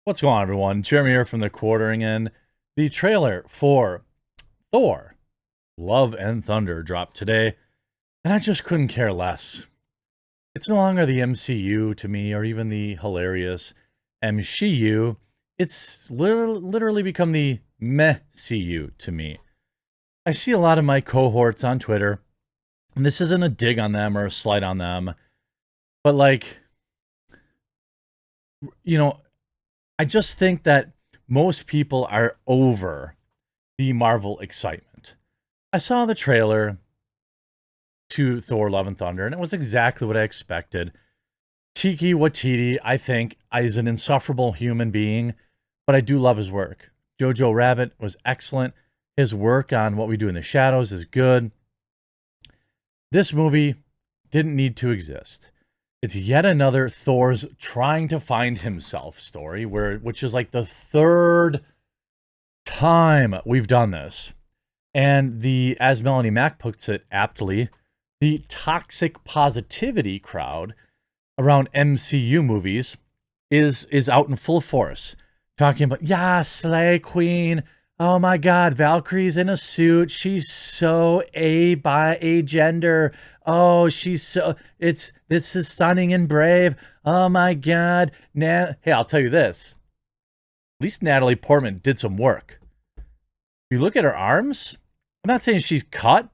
What's going on, everyone? Jeremy here from the Quartering In. The trailer for Thor, Love and Thunder dropped today, and I just couldn't care less. It's no longer the MCU to me, or even the hilarious MCU. It's literally become the meh-CU to me. I see a lot of my cohorts on Twitter, and this isn't a dig on them or a slight on them, but like, you know, I just think that most people are over the Marvel excitement. I saw the trailer to Thor Love and Thunder, and it was exactly what I expected. Tiki Watiti, I think, is an insufferable human being, but I do love his work. Jojo Rabbit was excellent. His work on What We Do in the Shadows is good. This movie didn't need to exist. It's yet another Thor's trying to find himself story, which is like the third time we've done this. And as Melanie Mack puts it aptly, the toxic positivity crowd around MCU movies is out in full force, talking about, yeah, Slay Queen. Oh my God, Valkyrie's in a suit. She's so agender. Oh, this is stunning and brave. Oh my God. Hey, I'll tell you this. At least Natalie Portman did some work. If you look at her arms, I'm not saying she's cut,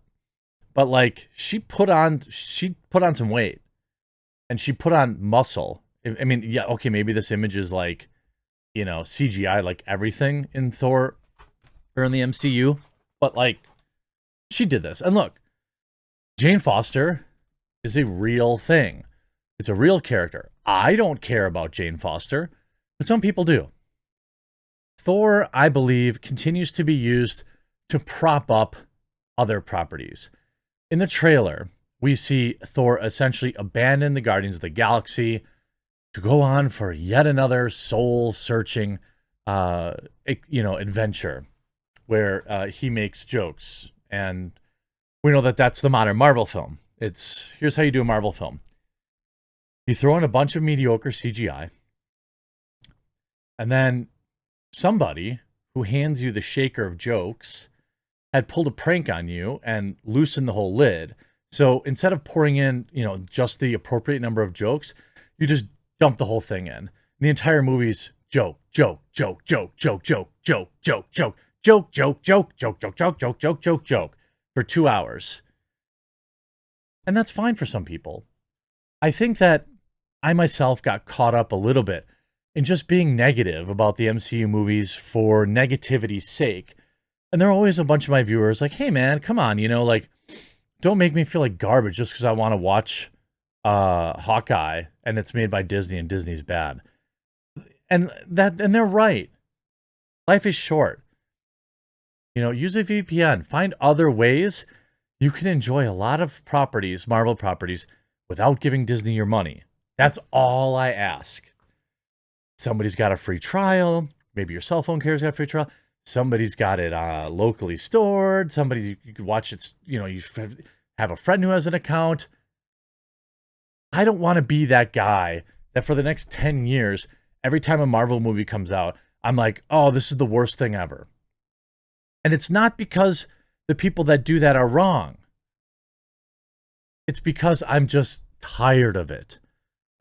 but like she put on some weight and she put on muscle. I mean, yeah, okay, maybe this image is like, CGI, like everything in Thor or in the MCU, but like she did this. And look, Jane Foster is a real thing. It's a real character. I don't care about Jane Foster, but some people do. Thor, I believe, continues to be used to prop up other properties. In the trailer, we see Thor essentially abandon the Guardians of the Galaxy to go on for yet another soul-searching, adventure where he makes jokes. And we know that that's the modern Marvel film. Here's how you do a Marvel film. You throw in a bunch of mediocre CGI, and then somebody who hands you the shaker of jokes had pulled a prank on you and loosened the whole lid. So instead of pouring in, just the appropriate number of jokes, you just dump the whole thing in. The entire movie's joke, joke, joke, joke, joke, joke, joke, joke, joke, joke, joke, joke, joke, joke, joke, joke, joke, joke, joke for 2 hours. And that's fine for some people. I think that I myself got caught up a little bit in just being negative about the MCU movies for negativity's sake. And there are always a bunch of my viewers like, hey man, come on, don't make me feel like garbage just because I want to watch Hawkeye and it's made by Disney and Disney's bad. And they're right. Life is short. Use a VPN. Find other ways you can enjoy a lot of properties, Marvel properties, without giving Disney your money. That's all I ask. Somebody's got a free trial. Maybe your cell phone carrier's got a free trial. Somebody's got it locally stored. You could watch it. You have a friend who has an account. I don't want to be that guy that for the next 10 years, every time a Marvel movie comes out, I'm like, oh, this is the worst thing ever. And it's not because the people that do that are wrong. It's because I'm just tired of it.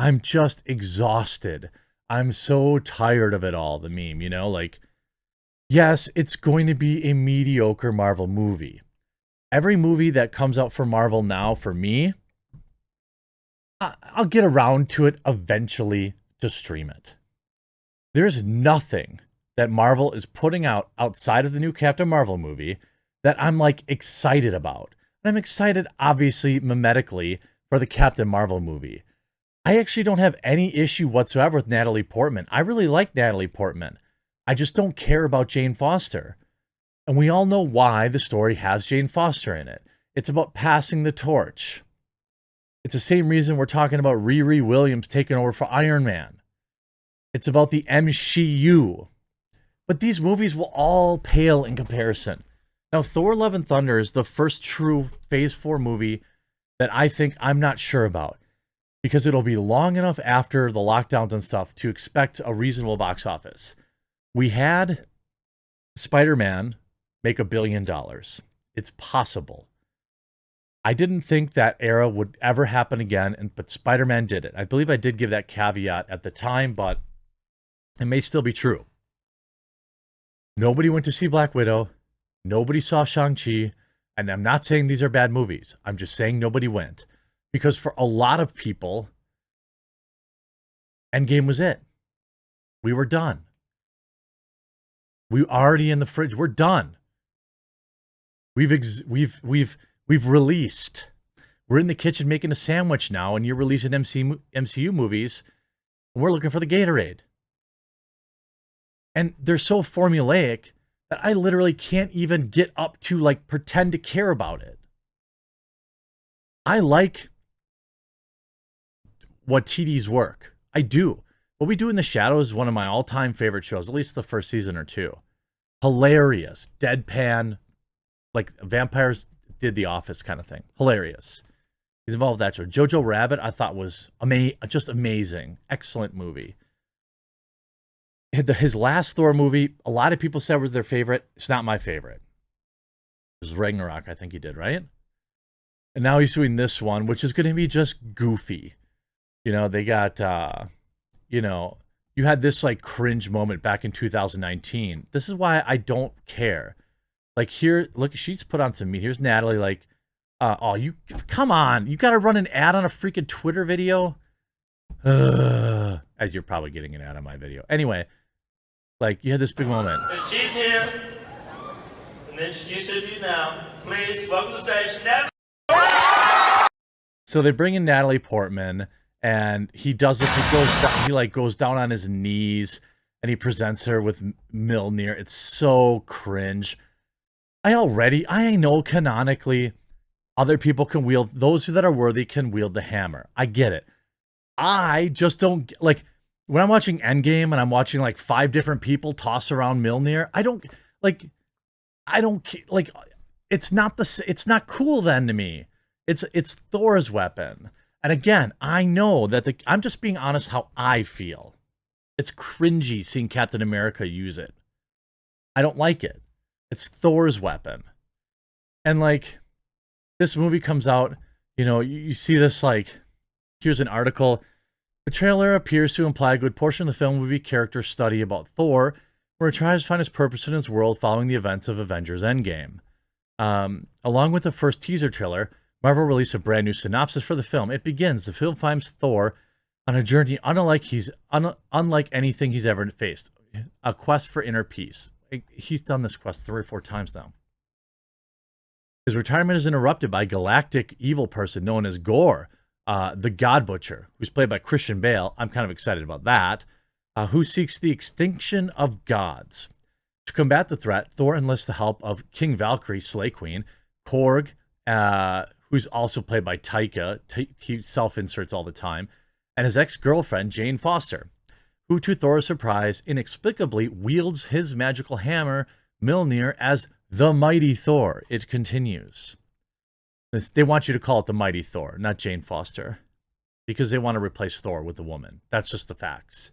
I'm just exhausted. I'm so tired of it all, the meme, yes, it's going to be a mediocre Marvel movie. Every movie that comes out for Marvel now, for me, I'll get around to it eventually to stream it. There's nothing that Marvel is putting out outside of the new Captain Marvel movie that I'm like excited about. And I'm excited, obviously, mimetically, for the Captain Marvel movie. I actually don't have any issue whatsoever with Natalie Portman. I really like Natalie Portman. I just don't care about Jane Foster. And we all know why the story has Jane Foster in it. It's about passing the torch. It's the same reason we're talking about Riri Williams taking over for Iron Man. It's about the MCU. But these movies will all pale in comparison. Now, Thor Love and Thunder is the first true Phase 4 movie that I think I'm not sure about. because it'll be long enough after the lockdowns and stuff to expect a reasonable box office. We had Spider-Man make $1 billion. It's possible. I didn't think that era would ever happen again, but Spider-Man did it. I believe I did give that caveat at the time, but it may still be true. Nobody went to see Black Widow. Nobody saw Shang-Chi. And I'm not saying these are bad movies. I'm just saying nobody went. Because for a lot of people, Endgame was it. We were done. We already in the fridge. We're done. We've released. We're in the kitchen making a sandwich now, and you're releasing MCU movies. And we're looking for the Gatorade. And they're so formulaic that I literally can't even get up to like pretend to care about it. I like what TD's work. I do. What We Do in the Shadows is one of my all-time favorite shows, at least the first season or two. Hilarious. Deadpan. Like vampires did The Office kind of thing. Hilarious. He's involved with that show. Jojo Rabbit, I thought was just amazing. Excellent movie. His last Thor movie, a lot of people said was their favorite. It's not my favorite. It was Ragnarok, I think he did, right? And now he's doing this one, which is going to be just goofy. You know, they got, you had this like cringe moment back in 2019. This is why I don't care. Like here, look, she's put on some meat. Here's Natalie like, come on. You got to run an ad on a freaking Twitter video? As you're probably getting an ad on my video. Anyway, like you had this big moment. And she's here. And introduce her to you now. Please, welcome to the station, Natalie. So they bring in Natalie Portman, and he does this. He goes down on his knees, and he presents her with Mjolnir. It's so cringe. I know canonically, other people can wield. Those that are worthy can wield the hammer. I get it. I just don't like when I'm watching Endgame and I'm watching like 5 different people toss around Mjolnir. It's not cool then to me. It's Thor's weapon. And again, I know that I'm just being honest how I feel. It's cringy seeing Captain America use it. I don't like it. It's Thor's weapon. And like this movie comes out, you see this like, here's an article. The trailer appears to imply a good portion of the film would be character study about Thor, where he tries to find his purpose in his world following the events of Avengers Endgame. Along with the first teaser trailer, Marvel released a brand new synopsis for the film. It begins. The film finds Thor on a journey unlike anything he's ever faced. A quest for inner peace. He's done this quest 3 or 4 times now. His retirement is interrupted by a galactic evil person known as Gore, the God Butcher, who's played by Christian Bale. I'm kind of excited about that. Who seeks the extinction of gods. To combat the threat, Thor enlists the help of King Valkyrie, Slay Queen, Korg, who's also played by Taika. He self-inserts all the time. And his ex-girlfriend, Jane Foster, who, to Thor's surprise, inexplicably wields his magical hammer, Mjolnir, as the Mighty Thor. It continues. They want you to call it the Mighty Thor, not Jane Foster, because they want to replace Thor with a woman. That's just the facts.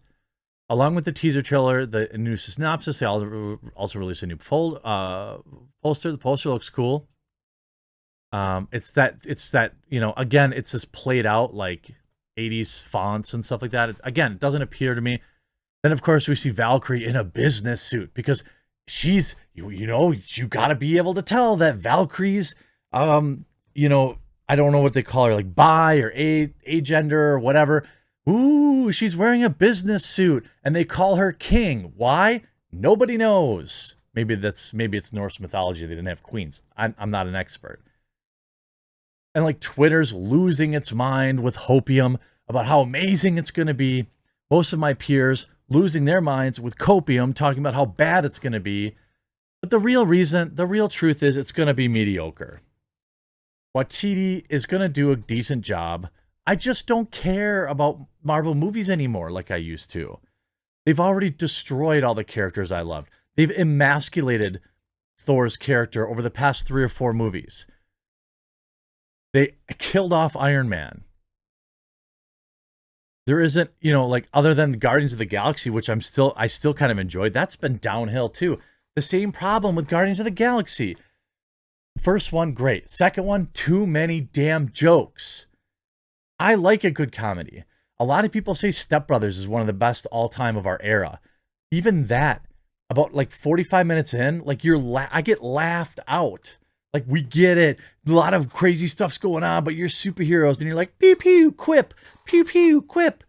Along with the teaser trailer, the new synopsis, they also released a new poster. The poster looks cool. It's that again, it's this played out like 80s fonts and stuff like that. It doesn't appear to me. Then of course we see Valkyrie in a business suit because she's, you got to be able to tell that Valkyrie's, I don't know what they call her, like bi or agender or whatever. Ooh, she's wearing a business suit and they call her king. Why? Nobody knows. Maybe it's Norse mythology. They didn't have queens. I'm not an expert. And like Twitter's losing its mind with Hopium about how amazing it's going to be. Most of my peers losing their minds with Copium, talking about how bad it's going to be. But the real truth is it's going to be mediocre. Waititi is going to do a decent job. I just don't care about Marvel movies anymore like I used to. They've already destroyed all the characters I loved. They've emasculated Thor's character over the past 3 or 4 movies. They killed off Iron Man. there isn't, you know, like other than Guardians of the Galaxy, which I still kind of enjoyed. That's been downhill too. The same problem with Guardians of the Galaxy. First one, great. Second one, too many damn jokes. I like a good comedy. A lot of people say Step Brothers is one of the best all time of our era. Even that, about like 45 minutes in, like I get laughed out. Like, we get it. A lot of crazy stuff's going on, but you're superheroes, and you're like, pew pew, quip, pew pew, quip.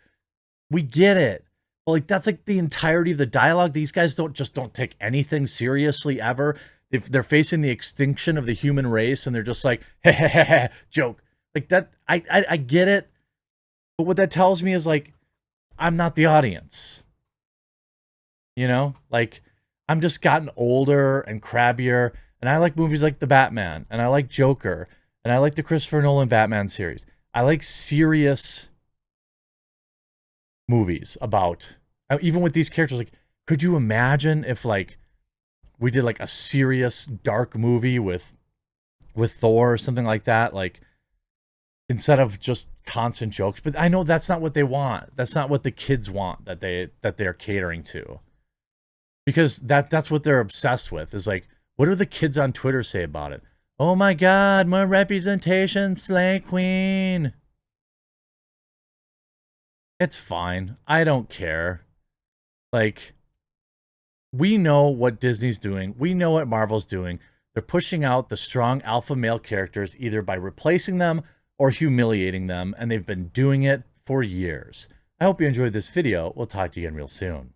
We get it. But like, that's like the entirety of the dialogue. These guys don't take anything seriously ever. If they're facing the extinction of the human race, and they're just like, heh heh heh heh, joke. Like that, I get it. But what that tells me is like, I'm not the audience. You know, like, I'm just gotten older and crabbier, and I like movies like The Batman, and I like Joker, and I like the Christopher Nolan Batman series. I like serious movies about, even with these characters, like, could you imagine if like we did like a serious dark movie with Thor or something like that, like, instead of just constant jokes? But I know that's not what they want. That's not what the kids want that they're catering to. Because that's what they're obsessed with, is like, what do the kids on Twitter say about it? Oh my God, more representation, slay queen. It's fine. I don't care. Like, we know what Disney's doing. We know what Marvel's doing. They're pushing out the strong alpha male characters either by replacing them or humiliating them, and they've been doing it for years. I hope you enjoyed this video. We'll talk to you again real soon.